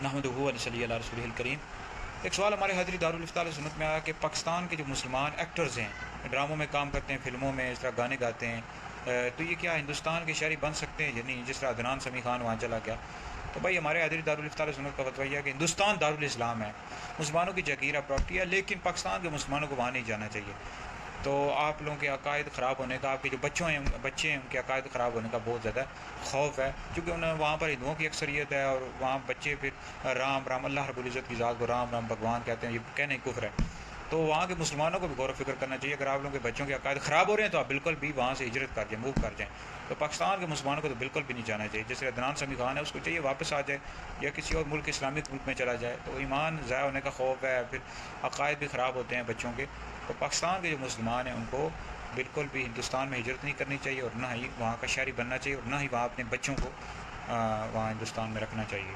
नहमदुहु व नसल्ली अला रसूलिहिल करीम। एक सवाल हमारे हाज़िरी दारुल इफ्ता अहले सुन्नत में आया कि पाकिस्तान के जो मुसलमान एक्टर्स हैं, ड्रामों में काम करते हैं, फिल्मों में इस तरह गाने गाते हैं, तो ये क्या हिंदुस्तान के शहरी बन सकते हैं या नहीं? जिस तरह अदनान समी खान वहाँ चला गया। तो भाई हमारे हाज़िरी दारुल इफ्ता अहले सुन्नत का फतवा यह है कि हिंदुस्तान दारुल इस्लाम है, मुसलमानों की जगीरा प्रॉपर्टी है, लेकिन पाकिस्तान के मुसलमानों को वहाँ नहीं जाना चाहिए। तो आप लोगों के अकायद ख़राब होने का, आपके जो बच्चे हैं उनके अकायद ख़राब होने का बहुत ज़्यादा खौफ है, क्योंकि उन्हें वहाँ पर हिंदुओं की अक्सरियत है और वहाँ बच्चे फिर राम राम अल्लाह रब्बुल इज़्ज़त की ज़ात को राम राम भगवान कहते हैं, ये कहना ही कुफ्र है। तो वहाँ के मुसलमानों को भी गौर फिक्र करना चाहिए। अगर आप लोगों के बच्चों के अकायद ख़राब हो रहे हैं तो आप बिल्कुल भी वहाँ से हिजरत कर जाएँ, मूव कर जाएँ। तो पाकिस्तान के मुसलमानों को तो बिल्कुल भी नहीं जाना चाहिए। जैसे अदनान समी खान है, उसको चाहिए वापस आ जाए या किसी और मुल्क, इस्लामिक मुल्क में चला जाए। तो ईमान ज़ाया होने का खौफ है, फिर अकायद भी ख़राब होते हैं बच्चों के। तो पाकिस्तान के जो मुसलमान हैं उनको बिल्कुल भी हिंदुस्तान में हिजरत नहीं करनी चाहिए और ना ही वहाँ का शहरी बनना चाहिए और ना ही वहाँ अपने बच्चों को वहाँ हिंदुस्तान में रखना चाहिए।